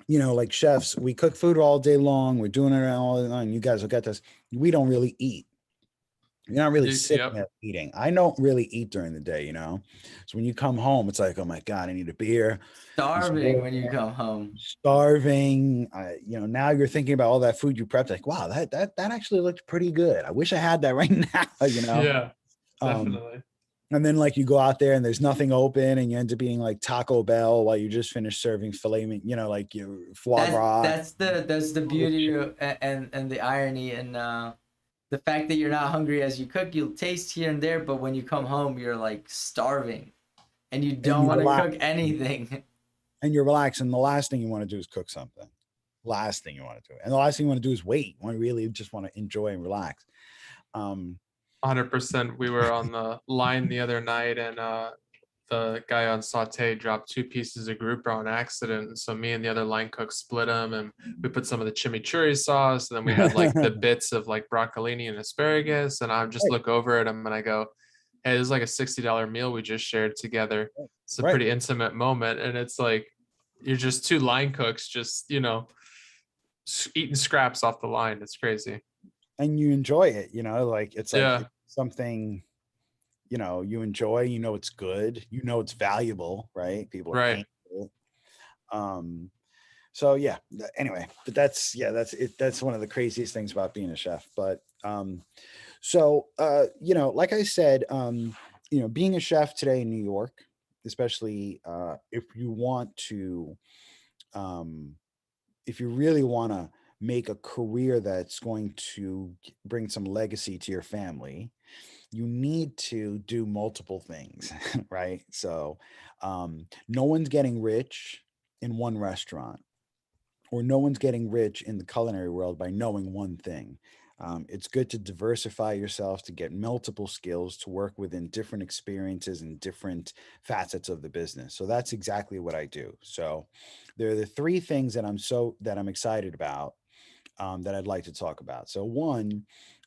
Like chefs, we cook food all day long. We're doing it all the time. You guys will get this. We don't really eat. You're not really sitting there eating. I don't really eat during the day, So when you come home, it's like, oh my God, I need a beer. Starving when you come home. Starving. Now you're thinking about all that food you prepped. Like, wow, that actually looked pretty good. I wish I had that right now. Yeah, definitely. And then like you go out there and there's nothing open and you end up being like Taco Bell while you just finished serving filet, like your foie gras. That's the beauty and the irony and the fact that you're not hungry as you cook. You'll taste here and there, but when you come home, you're like starving and you don't want to cook anything. And you're relaxed. And the last thing you want to do is cook something. Last thing you want to do. And the last thing you want to do is wait. You really just want to enjoy and relax. 100%. We were on the line the other night and the guy on saute dropped 2 pieces of grouper on accident. So me and the other line cook split them and we put some of the chimichurri sauce. And then we had like the bits of like broccolini and asparagus. And I just look over at him and I go, hey, this is like a $60 meal we just shared together. It's a pretty intimate moment. And it's like, you're just 2 line cooks, just, eating scraps off the line. It's crazy. And you enjoy it, like it's like it's something you enjoy, it's good, it's valuable, right? People are Right. paying for it. So yeah, anyway, but that's, yeah, that's it. That's one of the craziest things about being a chef. But like I said, being a chef today in New York, especially if you want to, um, if you really want to make a career that's going to bring some legacy to your family, you need to do multiple things, right? So, no one's getting rich in one restaurant, or no one's getting rich in the culinary world by knowing one thing. It's good to diversify yourself, to get multiple skills, to work within different experiences and different facets of the business. So that's exactly what I do. So there are the three things that I'm excited about, that I'd like to talk about. So one,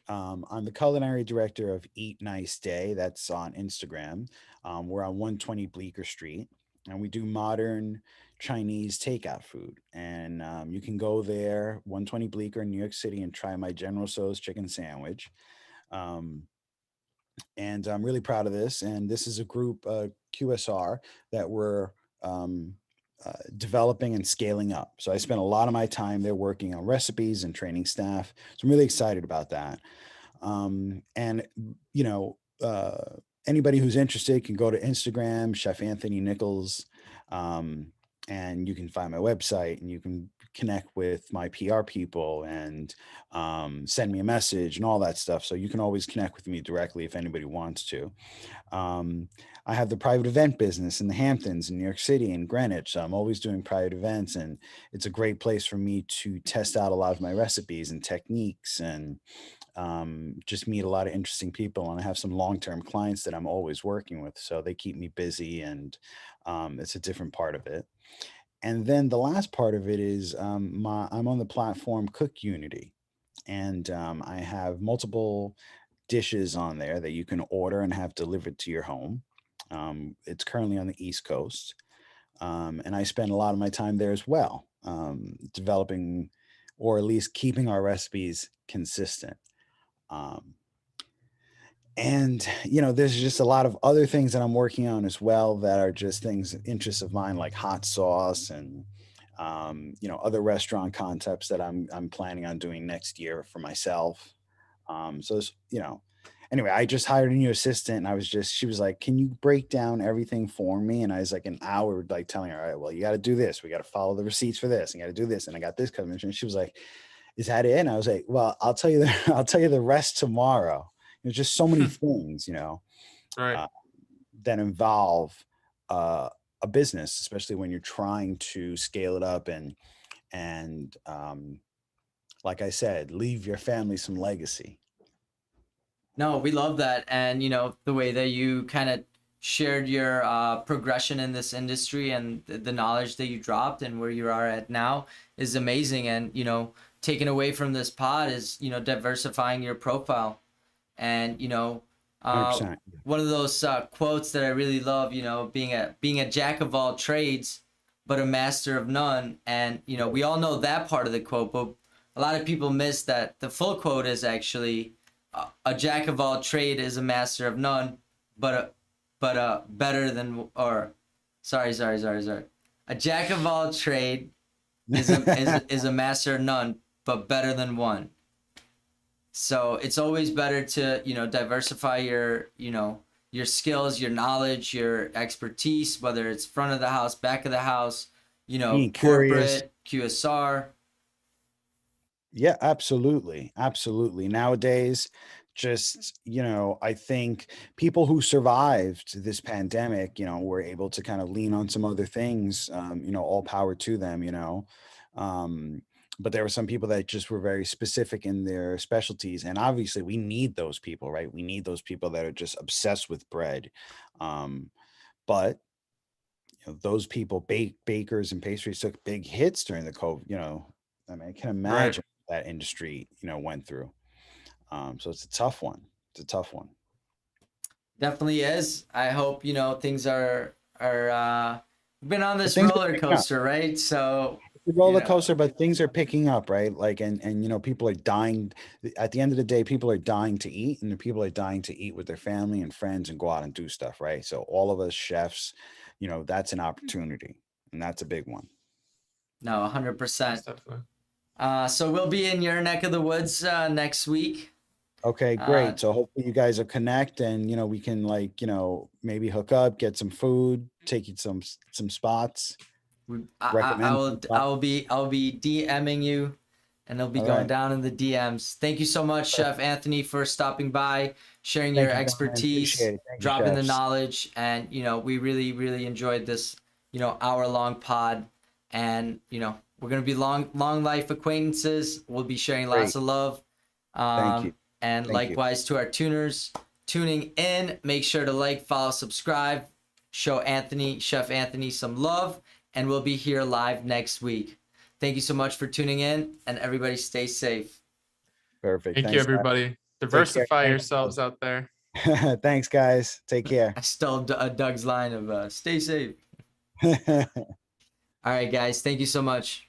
I'm the culinary director of Eat Nice Day. That's on Instagram. We're on 120 Bleecker Street, and we do modern Chinese takeout food. And you can go there, 120 Bleecker in New York City, and try my General Tso's chicken sandwich. Um, and I'm really proud of this. And this is a group, QSR, that we're developing and scaling up. So I spent a lot of my time there working on recipes and training staff. So I'm really excited about that. And you know, anybody who's interested can go to Instagram, Chef Anthony Nichols, um, and you can find my website, and you can connect with my PR people, and send me a message and all that stuff. So you can always connect with me directly if anybody wants to. Um, I have the private event business in the Hamptons in New York City and Greenwich. So I'm always doing private events, and it's a great place for me to test out a lot of my recipes and techniques, and just meet a lot of interesting people. And I have some long-term clients that I'm always working with. So they keep me busy, and it's a different part of it. And then the last part of it is, I'm on the platform Cook Unity, and I have multiple dishes on there that you can order and have delivered to your home. It's currently on the East Coast, and I spend a lot of my time there as well, developing, or at least keeping our recipes consistent. Um, and there's just a lot of other things that I'm working on as well, that are just things, interests of mine, like hot sauce, and other restaurant concepts that I'm planning on doing next year for myself. So it's, anyway, I just hired a new assistant, and she was like, "Can you break down everything for me?" And I was like an hour, like telling her, "All right, well, you got to do this. We got to follow the receipts for this, and you got to do this. And I got this commission." And she was like, "Is that it?" And I was like, "Well, I'll tell you I'll tell you the rest tomorrow." There's just so many things, Right. uh, that involve uh, a business, especially when you're trying to scale it up, and like I said, leave your family some legacy. No, we love that. And, the way that you kind of shared your progression in this industry, and the knowledge that you dropped and where you are at now is amazing. And, taken away from this pod is, diversifying your profile. And, 100%. one of those quotes that I really love, being a jack of all trades, but a master of none. And, we all know that part of the quote, but a lot of people miss that the full quote is actually, a jack of all trade is a master of none, but better than, or sorry. A jack of all trade is a master of none, but better than one. So it's always better to, diversify your skills, your knowledge, your expertise, whether it's front of the house, back of the house, Being curious. corporate, QSR. Yeah, absolutely. Absolutely. Nowadays, just, I think people who survived this pandemic, were able to kind of lean on some other things, all power to them, Um, but there were some people that just were very specific in their specialties. And obviously, we need those people, right? We need those people that are just obsessed with bread. Um, but those people, bakers and pastries, took big hits during the COVID. I mean, I can Right. imagine that industry, went through. So it's a tough one. It's a tough one. Definitely is. I hope, things are been on But this things are roller picking up. coaster, right? So the roller Yeah. coaster, but things are picking up, right? Like, and you know, people are dying. At the end of the day, people are dying to eat, and the people are dying to eat with their family and friends and go out and do stuff, right? So all of us chefs, you know, that's an opportunity, and that's a big one. No, Most 100%. definitely. So we'll be in your neck of the woods next week. Okay, Uh, great. So hopefully you guys will connect, and you know, we can, like, you know, maybe hook up, get some food, take you some spots, recommend some spots. I'll be DMing you, and they'll be All going right. down in the DMs. Thank you so much, Chef Anthony, for stopping by, sharing your Thank you, Brian. expertise, Appreciate it. Thank you, dropping the chefs. knowledge, and we really enjoyed this hour-long pod, and we're gonna be long life acquaintances. We'll be sharing lots Great. of love, Thank you. and Thank you. likewise to our tuners tuning in. Make sure to like, follow, subscribe, show Chef Anthony some love, and we'll be here live next week. Thank you so much for tuning in, and everybody stay safe. Perfect. Thank you, Thanks, guys. everybody. Take care. Diversify Thank yourselves out there. you. Thanks, guys. Take care. I stole Doug's line of stay safe. All right, guys. Thank you so much.